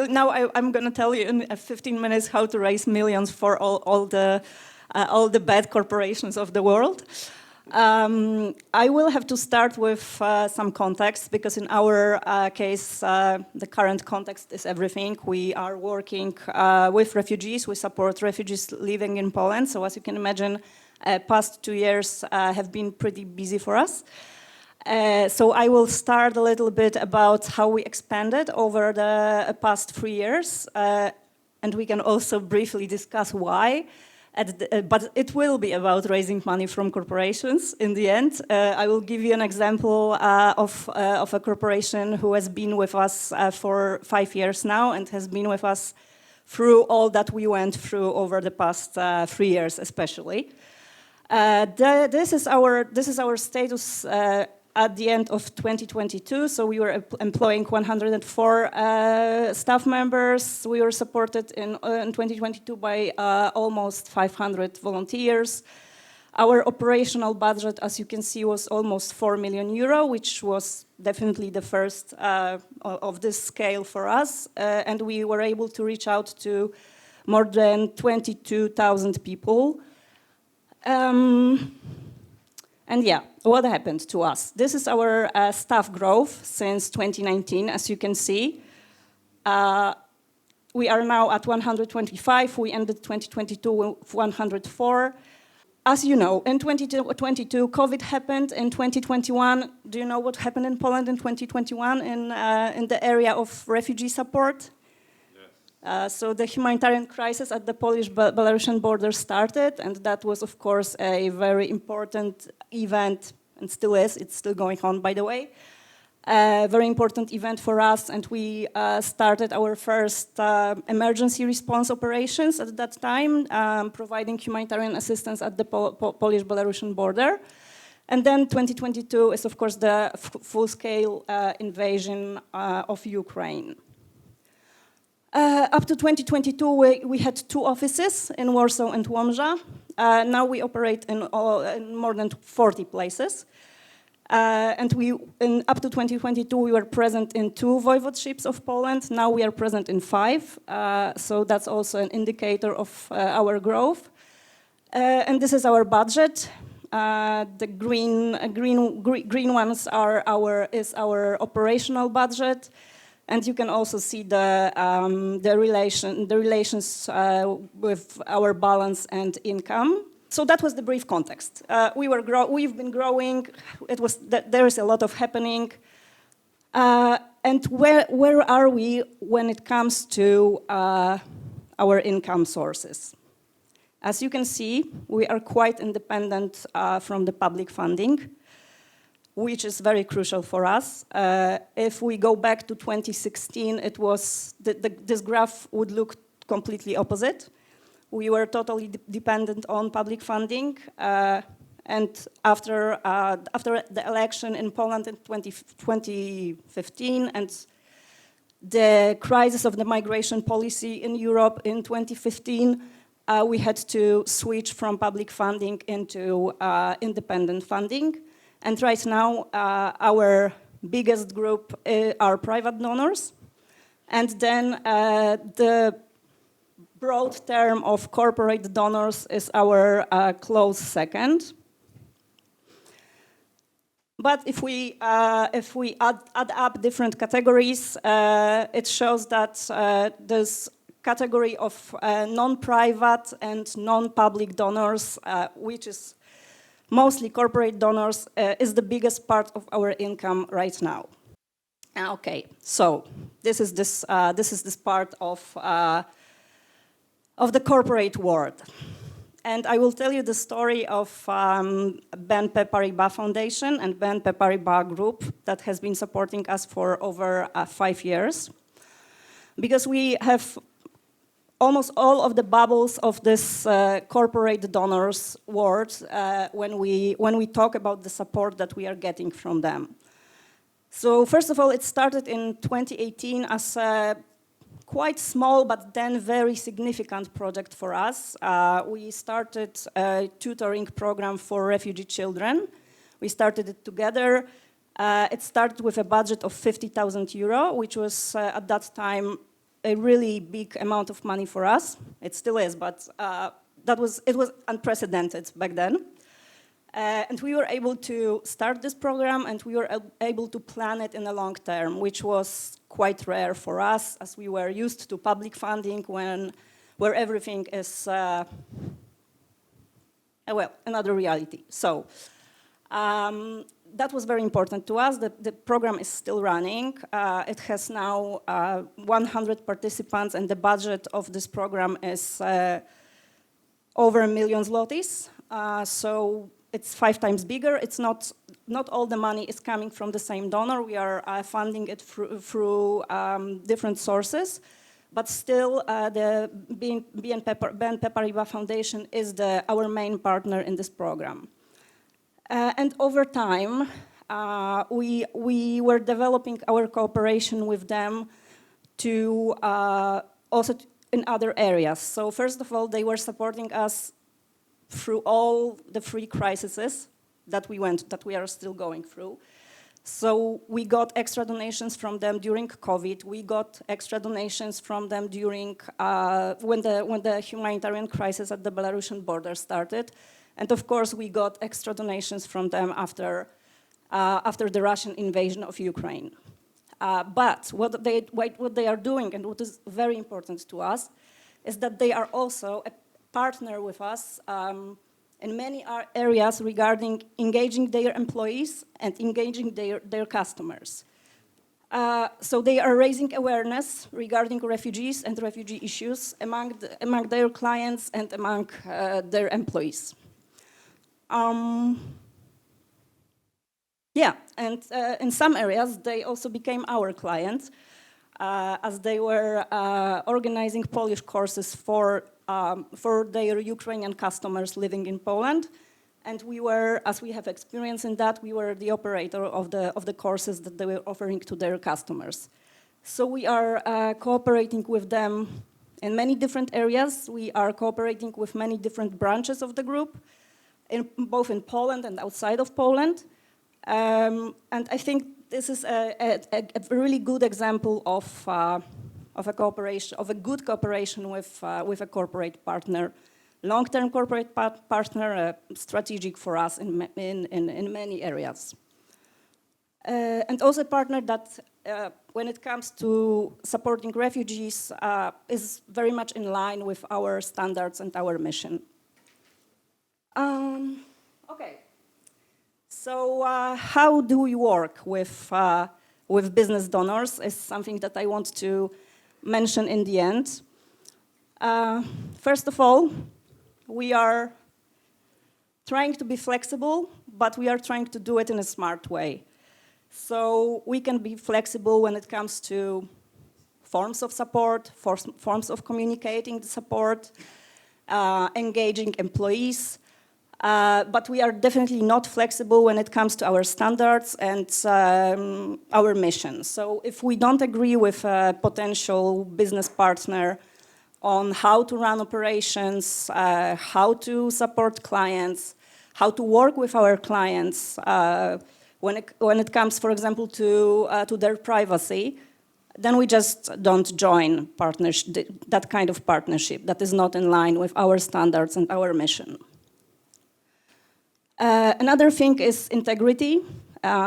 now I'm going to tell you in 15 minutes how to raise millions for all the bad corporations of the world. I will have to start with some context, because in our case, the current context is everything. We are working with refugees. We support refugees living in Poland. So as you can imagine, past 2 years have been pretty busy for us. So I will start a little bit about how we expanded over the past 3 years. And we can also briefly discuss why. But it will be about raising money from corporations in the end. I will give you an example of a corporation who has been with us for 5 years now and has been with us through all that we went through over the past 3 years especially. This is our status at the end of 2022, so we were employing 104 staff members. We were supported in 2022 by almost 500 volunteers. Our operational budget, as you can see, was almost 4 million euro, which was definitely the first of this scale for us. And we were able to reach out to more than 22,000 people. And yeah, what happened to us? This is our staff growth since 2019, as you can see. We are now at 125. We ended 2022 with 104. As you know, in 2022, COVID happened. In 2021, do you know what happened in Poland in 2021 in the area of refugee support? So the humanitarian crisis at the Polish-Belarusian border started, and that was, of course, a very important event, and still is. It's still going on, by the way. Very important event for us, and we started our first emergency response operations at that time, providing humanitarian assistance at the Polish-Belarusian border. And then 2022 is, of course, the full-scale invasion of Ukraine. Up to 2022, we had 2 offices in Warsaw and Łomża. Now we operate in more than 40 places. And up to 2022, we were present in 2 voivodeships of Poland. Now we are present in 5. So that's also an indicator of our growth. And this is our budget. The green ones is our operational budget. And you can also see the relations with our balance and income. So that was the brief context. We've been growing. There is a lot of happening. And where are we when it comes to our income sources? As you can see, we are quite independent from the public funding, which is very crucial for us. If we go back to 2016, it was this graph would look completely opposite. We were totally dependent on public funding, and after the election in Poland in 2015 and the crisis of the migration policy in Europe in 2015, we had to switch from public funding into independent funding. And right now, our biggest group are private donors. And then the broad term of corporate donors is our close second. But if we add up different categories, it shows that this category of non-private and non-public donors, which is mostly corporate donors, is the biggest part of our income right now. Okay, so this is this part of the corporate world, and I will tell you the story of BNP Paribas Foundation and BNP Paribas Group that has been supporting us for over 5 years, because we have almost all of the bubbles of this corporate donors world when we talk about the support that we are getting from them. So first of all, it started in 2018 as a quite small but then very significant project for us. We started a tutoring program for refugee children. We started it together. It started with a budget of 50,000 euro, which was at that time a really big amount of money for us. It still is, but it was unprecedented back then. And we were able to start this program, and we were able to plan it in the long term, which was quite rare for us, as we were used to public funding where everything is, well, another reality. So that was very important to us. The program is still running. It has now 100 participants, and the budget of this program is over 1 million zlotys. So it's 5 times bigger. It's not all the money is coming from the same donor. We are funding it through different sources, but still the BNP Paribas Foundation is our main partner in this program. And over time, we were developing our cooperation with them to also in other areas. So first of all, they were supporting us through all the 3 crises that we are still going through. So we got extra donations from them during COVID. We got extra donations from them during when the humanitarian crisis at the Belarusian border started. And of course, we got extra donations from them after the Russian invasion of Ukraine. But what they are doing, and what is very important to us, is that they are also a partner with us in many areas regarding engaging their employees and engaging their customers. So they are raising awareness regarding refugees and refugee issues among their clients and among their employees. Yeah, and in some areas, they also became our clients, as they were organizing Polish courses for their Ukrainian customers living in Poland. And we were, as we have experience in that, we were the operator of the courses that they were offering to their customers. So we are cooperating with them in many different areas. We are cooperating with many different branches of the group, both in Poland and outside of Poland. And I think this is a really good example of a cooperation, of a good cooperation with a corporate partner, long-term corporate partner, strategic for us in many areas. And also a partner that, when it comes to supporting refugees, is very much in line with our standards and our mission. Okay. So how do we work with business donors is something that I want to mention in the end. First of all, we are trying to be flexible, but we are trying to do it in a smart way. So we can be flexible when it comes to forms of support, forms of communicating the support, engaging employees, but we are definitely not flexible when it comes to our standards and our mission. So if we don't agree with a potential business partner on how to run operations, how to support clients, how to work with our clients, when it comes, for example, to their privacy, then we just don't join that kind of partnership that is not in line with our standards and our mission. Another thing is integrity.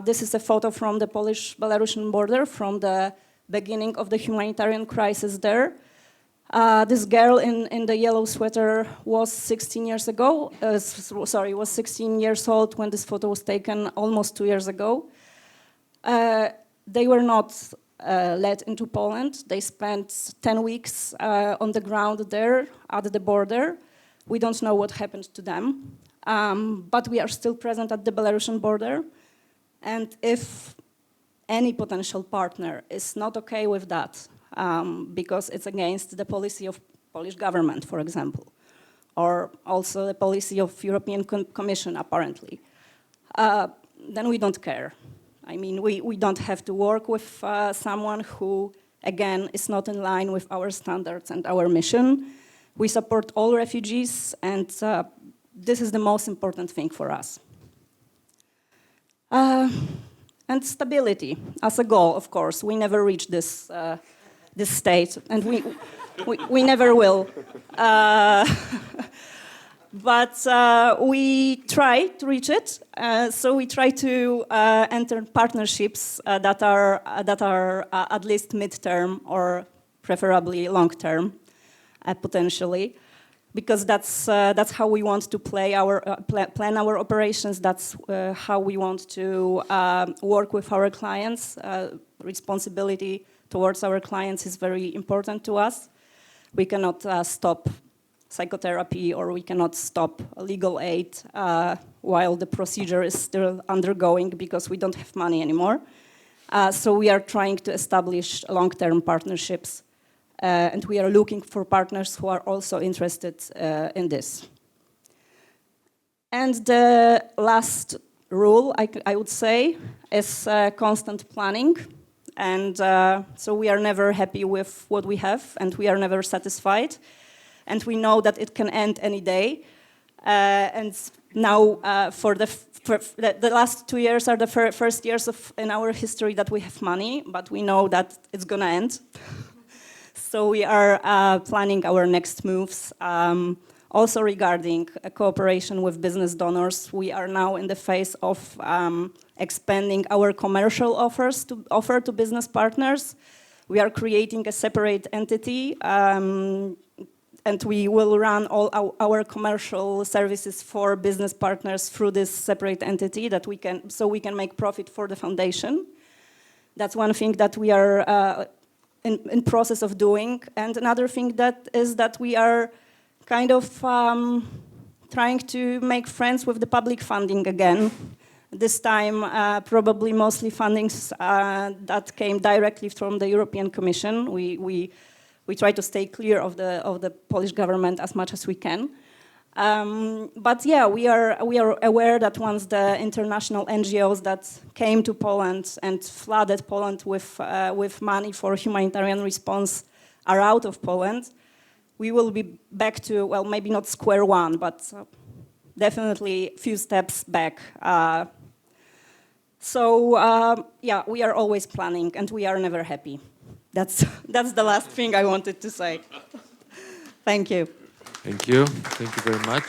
This is a photo from the Polish-Belarusian border from the beginning of the humanitarian crisis there. This girl in the yellow sweater was 16 years old when this photo was taken almost 2 years ago. They were not led into Poland. They spent 10 weeks on the ground there at the border. We don't know what happened to them. But we are still present at the Belarusian border. And if any potential partner is not okay with that, because it's against the policy of Polish government, for example, or also the policy of European Commission, apparently, then we don't care. I mean, we don't have to work with someone who, again, is not in line with our standards and our mission. We support all refugees, and this is the most important thing for us. And stability as a goal, of course. We never reached this state, and we never will. But we try to reach it. So we try to enter partnerships that are at least mid-term or preferably long-term, potentially, because that's how we want to plan our operations. That's how we want to work with our clients. Responsibility towards our clients is very important to us. We cannot stop psychotherapy, or we cannot stop legal aid while the procedure is still undergoing because we don't have money anymore. So we are trying to establish long-term partnerships, and we are looking for partners who are also interested in this. And the last rule, I would say, is constant planning. And so we are never happy with what we have, and we are never satisfied. And we know that it can end any day. And now, for the last 2 years are the first years in our history that we have money, but we know that it's gonna end. So we are planning our next moves. Also regarding cooperation with business donors, we are now in the phase of expanding our commercial offers to offer to business partners. We are creating a separate entity, and we will run all our commercial services for business partners through this separate entity so we can make profit for the foundation. That's one thing that we are in process of doing. And another thing is that we are kind of trying to make friends with the public funding again. This time, probably mostly fundings that came directly from the European Commission. We try to stay clear of the Polish government as much as we can. But yeah, we are aware that once the international NGOs that came to Poland and flooded Poland with money for humanitarian response are out of Poland, we will be back to, well, maybe not square one, but definitely a few steps back. Yeah, we are always planning, and we are never happy. That's the last thing I wanted to say. Thank you. Thank you. Thank you very much.